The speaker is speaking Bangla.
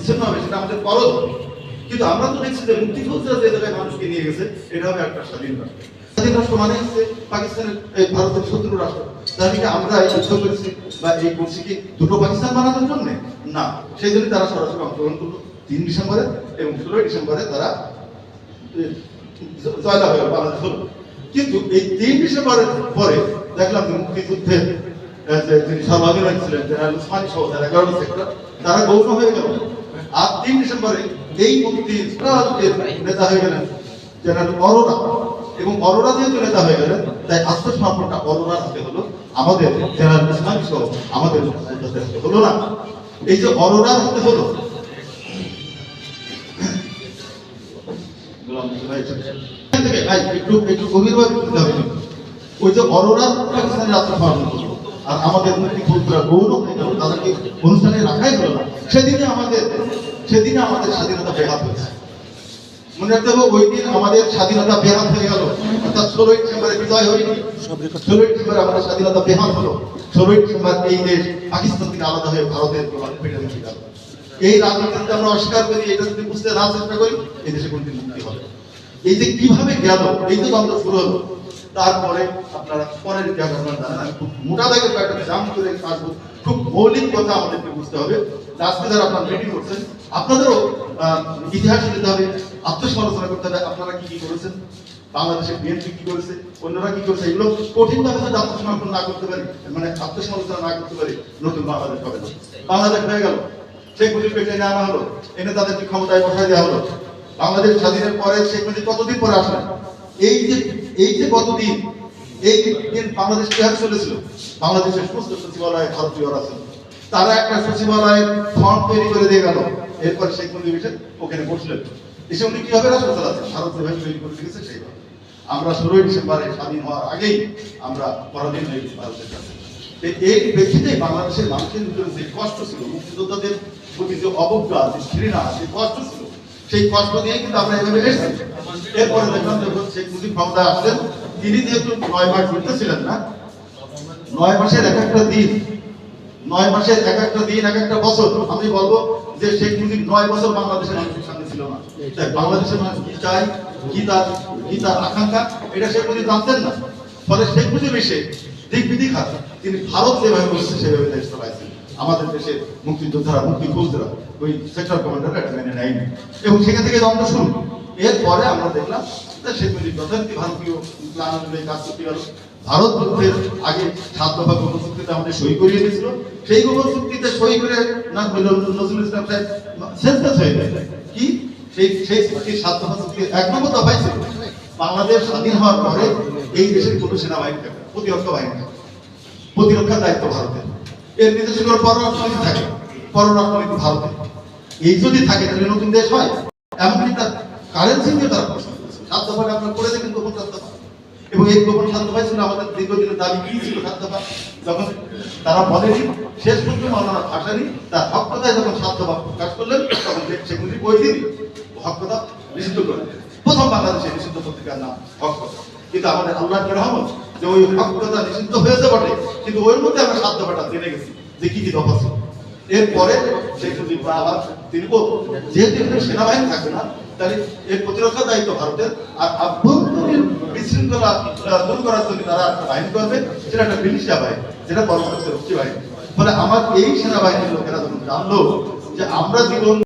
বিচ্ছিন্ন হবে সেটা আমাদের ফরজ। কিন্তু আমরা তো দেখছি যে মুক্তিযোদ্ধারা যে জায়গায় মানুষকে নিয়ে গেছে এটা হবে একটা স্বাধীন রাষ্ট্র। স্বাধীন রাষ্ট্র মানে হচ্ছে পাকিস্তানের এই ভারতের শত্রু রাষ্ট্র। তার মানে আমরা এই যুদ্ধ করেছি বা এই করছি কি দুটো পাকিস্তান বানানোর জন্য না, সেই জন্য তারা সরাসরি অংশগ্রহণ করলো 3 ডিসেম্বরে এবং 16 ডিসেম্বরে তারা জয়লাভ হয়ে বাংলাদেশ হলো। কিন্তু এই 3 ডিসেম্বরের পরে দেখলাম যে মুক্তিযুদ্ধের যিনি সর্বাধিনায়ক ছিলেন জেনারেল উসমানী সহ যারা 11 সেক্টর তারা গৌণ হয়ে গেল। আর 3 ডিসেম্বরে এই মুক্তিযুদ্ধের নেতা হয়ে গেলেন জেনারেল অরোরা, এবং অরোরা যেহেতু নেতা হয়ে গেলেন তাই আত্মসমর্পণটা অরোরার হাতে হলো, আমাদের জেনারেল উসমানী সহ আমাদের মুক্তিযোদ্ধাদের হাতে হলো না। এই যে অরোরার হাতে হলো, একটু গভীরভাবে বুঝতে হবে, ওই যে অরোরা পাকিস্তানের আত্মসমর্পণ করলো আর আমাদের মুক্তিযোদ্ধারা গৌণ হয়ে গেল, তাদেরকে অনুষ্ঠানে রাখাই হলো না। সেদিনে আমাদের স্বাধীনতা ব্যাহত হয়েছে। মনে রাখতে হবে ওই দিন আমাদের স্বাধীনতা ব্যাহত হয়ে গেল, অর্থাৎ 16 ডিসেম্বরে বিজয় হয়নি, 16 ডিসেম্বরে আমাদের স্বাধীনতা ব্যাহত হলো। 16 ডিসেম্বর এই দেশ পাকিস্তান থেকে আলাদা হয়ে ভারতের পেটে ঢুকে গেল। এই রাজনীতিতে আমরা অস্বীকার করি, এটা যদি বুঝতে না চেষ্টা করি এই দেশে কোনদিন মুক্তি হবে। এই যে কিভাবে গেল, এই যে দ্বন্দ্ব শুরু হলো, তারপরে আপনারা পরের ইতিহাস আপনারা জানেন, আমি খুব মোটা দাগে কয়েকটা জাম করে আসবো। খুব মৌলিক কথা আমাদেরকে বুঝতে হবে। আজকে যারা আপনারা মিটিং করছেন আপনাদেরও ইতিহাস নিতে হবে, আত্মসমালোচনা করতে হবে, আপনারা কি কি করেছেন, বাংলাদেশের বিএনপি কি করেছে, অন্যরা কি করেছে, এগুলো কঠিনভাবে যদি আত্মসমর্পণ না করতে পারি, মানে আত্মসমালোচনা না করতে পারি, নতুন বাংলাদেশ হবে না। বাংলাদেশ হয়ে গেল, শেখ মুজিবকে টেনে আনা হলো, এনে তাদেরকে ক্ষমতায় বসায় দেওয়া হলো। বাংলাদেশ স্বাধীনের পরে শেখ মুজিব কতদিন পরে আসলেন, এই যে কতদিন, এই দিন বাংলাদেশ কিভাবে চলেছিল। বাংলাদেশের সমস্ত সচিবালয়ে ভারতীয়রা ছিল, তারা একটা সচিবালয়ের ফর্ম তৈরি করে দিয়ে গেল। এরপর শেখ মুজিব এসে ওখানে বসলেন, এসে উনি কিভাবে রাষ্ট্র চালাচ্ছেন, ভারত যেভাবে তৈরি করে দিয়েছে সেইভাবে। আমরা 16 ডিসেম্বরে স্বাধীন হওয়ার আগেই আমরা পরাধীন হয়ে গেছি ভারতের কাছে। এই ব্যক্তিতে বাংলাদেশের মানুষের ভিতরে যে কষ্ট ছিল, মুক্তিযোদ্ধাদের প্রতি যে অবজ্ঞা, যে ঘৃণা, যে কষ্ট ছিল, সেই কষ্ট দিয়ে কিন্তু আমরা এভাবে এসেছি। এরপরে দেখলাম যখন শেখ মুজিব ক্ষমতায় আসলেন, তিনি যেহেতু 9 মাস জিততেছিলেন না, 9 মাসের এক একটা দিন, 9 মাসের এক একটা দিন, এক একটা বছর, আমি বলবো যে শেখ মুজিব 9 বছর বাংলাদেশের মানুষের সামনে ছিল না। তাই বাংলাদেশের মানুষ কি চাই, কি তার আকাঙ্ক্ষা, এটা শেখ মুজিব জানতেন না। ফলে শেখ মুজিব এসে দিক বিদিক হাত তিনি ভারত যেভাবে বলছে সেভাবে দেশ চালাইছেন। আমাদের দেশের মুক্তিযোদ্ধারা, মুক্তিযোদ্ধারা, ওই সেক্টর কমান্ডাররা এটা মেনে নেয়নি এবং সেখান থেকে দ্বন্দ্ব শুরু। এরপরে আমরা দেখলাম যে শেখ মুজিব যথারীতি ভারতীয় প্ল্যান অনুযায়ী কাজ করতে গেল। ভারত যুদ্ধের আগে 7 দফা গোপন চুক্তিতে আমাদের সই করিয়ে দিয়েছিল, সেই গোপন চুক্তিতে সই করে না নজরুল ইসলাম সাহেব সেন্সেস হয়ে যায় কি সেই চুক্তির 7 দফা চুক্তি 1 নম্বর দফায় ছিল বাংলাদেশ স্বাধীন হওয়ার পরে এই দেশের কোনো সেনাবাহিনী থাকে, প্রতিরক্ষা বাহিনী থাকে, প্রতিরক্ষার দায়িত্ব ভারতের, এর নিজস্ব কোনো পররাষ্ট্রনীতি থাকে, পররাষ্ট্রনীতি ভারতের। এই যদি থাকে তাহলে নতুন দেশ হয়। এমনকি তার কারেন্সি নিয়ে তারা প্রশ্ন করেছে। 7 দফাটা আপনারা করে দেখেন, গোপন 7 দফা, এবং এই গোপন 7 দফায় ছিল আমাদের দীর্ঘদিনের দাবি। কি ছিল 7 দফা? যখন তারা বলেনি, শেষ পর্যন্ত মাওলানা ভাসানী তার হক কথায় যখন 7 দফা প্রকাশ করলেন, তখন শেখ মুজিব ওই দিন হক কথা নিষিদ্ধ করলেন। প্রথম বাংলাদেশে নিষিদ্ধ পত্রিকার নাম হক কথা। কিন্তু আমাদের আল্লাহর রহমত যে ওই হক কথা নিষিদ্ধ হয়েছে বটে, কিন্তু ওর মধ্যে আমরা 7 দফাটা জেনে গেছি যে কি কি দফা ছিল। এরপরে শেখ মুজিব আবার তিনি যেহেতু সেনাবাহিনী থাকবে না, তাহলে এর প্রতিরক্ষা দায়িত্ব ভারতের, আর আভ্যন্তরীণ বিশৃঙ্খলা দূর করার জন্য তারা একটা বাহিনী করবে, সেটা একটা মিলিশিয়া বাহিনী, যেটা পরবর্তী রক্ষী বাহিনী। ফলে আমার এই সেনাবাহিনীর লোকেরা যখন জানলো যে আমরা জীবন